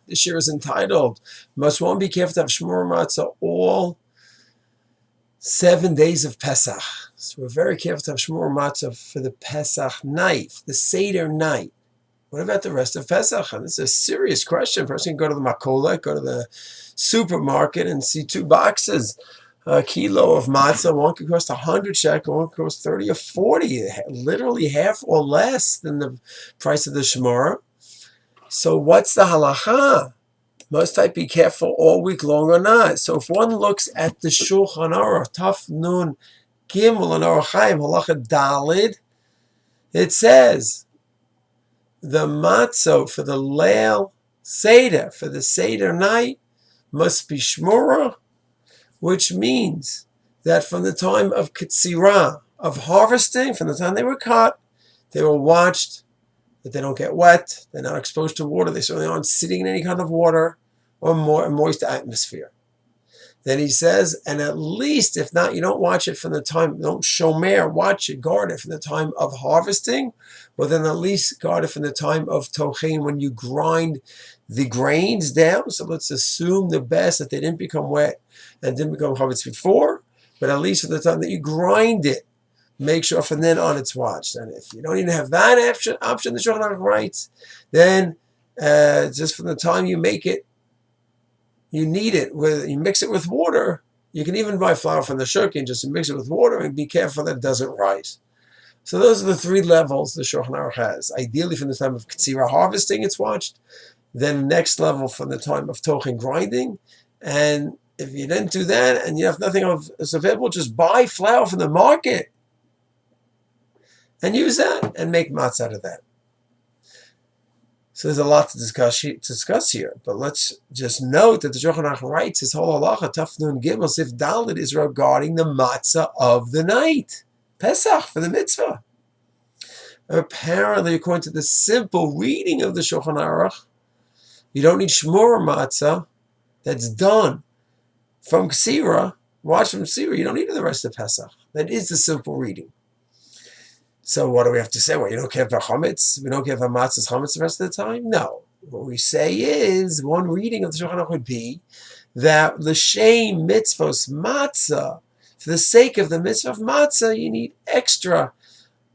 This year is entitled, must one be careful to have Shmur Matzah all 7 days of Pesach. So we're very careful to have Shmur Matzah for the Pesach night, the Seder night. What about the rest of Pesach? And this is a serious question. A person can go to the Makola, go to the supermarket and see 2 boxes, a kilo of matzah. One could cost 100 shekel, one could cost 30 or 40, literally half or less than the price of the Shmura. So what's the halacha? Must I be careful all week long or not? So if one looks at the Shulchan Aruch, Taf Nun Gimel and Aruch Chaim, halacha Dalid, it says the matzah for the Leil Seder, for the Seder night, must be Shmura, which means that from the time of Ketzirah, of harvesting, from the time they were cut, they were watched, that they don't get wet, they're not exposed to water, they certainly aren't sitting in any kind of water or moist atmosphere. Then he says, and at least, if not, you don't watch it from the time, don't shomer, watch it, guard it from the time of harvesting, but then at least guard it from the time of tochin, when you grind the grains down. So let's assume the best that they didn't become wet and didn't become chavetz before, but at least from the time that you grind it, make sure from then on it's watched. And if you don't even have that option, the Shulchan Aruch writes, then just from the time you make it, you need it. You mix it with water. You can even buy flour from the shuk and just mix it with water and be careful that it doesn't rise. So those are the 3 levels the Shulchan Aruch has. Ideally, from the time of Ketzirah harvesting, it's watched. Then next level from the time of tochin grinding. And if you didn't do that and you have nothing available, just buy flour from the market and use that and make matzah out of that. So there's a lot to discuss here, but let's just note that the Shulchan Aruch writes his whole halacha, Taf Nun Gimel, Sif Dalet, is regarding the matzah of the night, Pesach, for the mitzvah. Apparently, according to the simple reading of the Shulchan Aruch, you don't need Shmur matzah that's done from Ksira, watch from Ksira, you don't need it the rest of Pesach. That is the simple reading. So what do we have to say? Well, you don't care about chametz? We don't care about matzah's chametz the rest of the time? No. What we say is, one reading of the Shulchan Aruch would be that l'shem mitzvos matzah, for the sake of the mitzvah of matzah, you need extra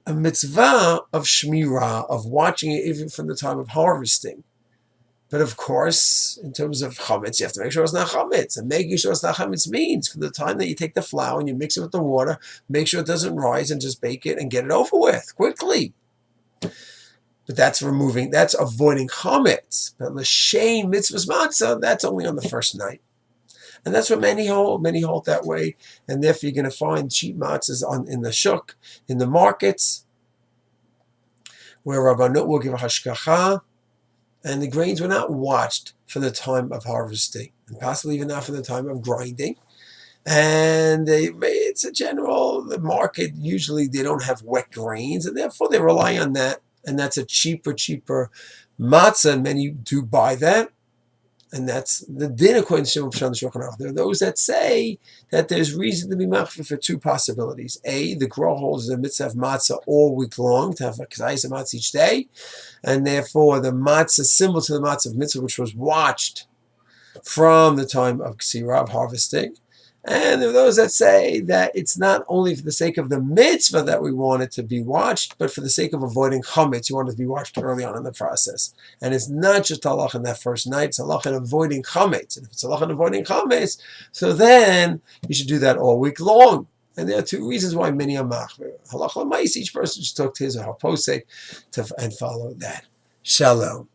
a mitzvah of shmirah, of watching it even from the time of harvesting. But of course, in terms of chametz, you have to make sure it's not chametz. And making sure it's not chametz means from the time that you take the flour and you mix it with the water, make sure it doesn't rise and just bake it and get it over with quickly. But that's avoiding chametz. But l'shem mitzvahs matzah, that's only on the first night. And that's what many hold. Many hold that way. And therefore you're going to find cheap matzahs in the shuk, in the markets, where Rabbanut will give a hashgacha, and the grains were not watched for the time of harvesting, and possibly even not for the time of grinding. And it's a general, the market, usually they don't have wet grains, and therefore they rely on that. And that's a cheaper matzah, and many do buy that. And that's the din according to Shulchan Aruch. There are those that say that there's reason to be machmir for 2 possibilities. A, the Gra holds the mitzvah of matzah all week long, to have a kazayis of matzah each day, and therefore the matzah, symbol to the matzah of mitzvah, which was watched from the time of Ksirah, of harvesting. And there are those that say that it's not only for the sake of the mitzvah that we want it to be watched, but for the sake of avoiding chametz, you want it to be watched early on in the process. And it's not just halach in that first night, it's halach in avoiding chametz. And if it's halach in avoiding chametz, so then you should do that all week long. And there are 2 reasons why many are machmir. Halach l'mais, each person should talk to his or her posek and follow that. Shalom.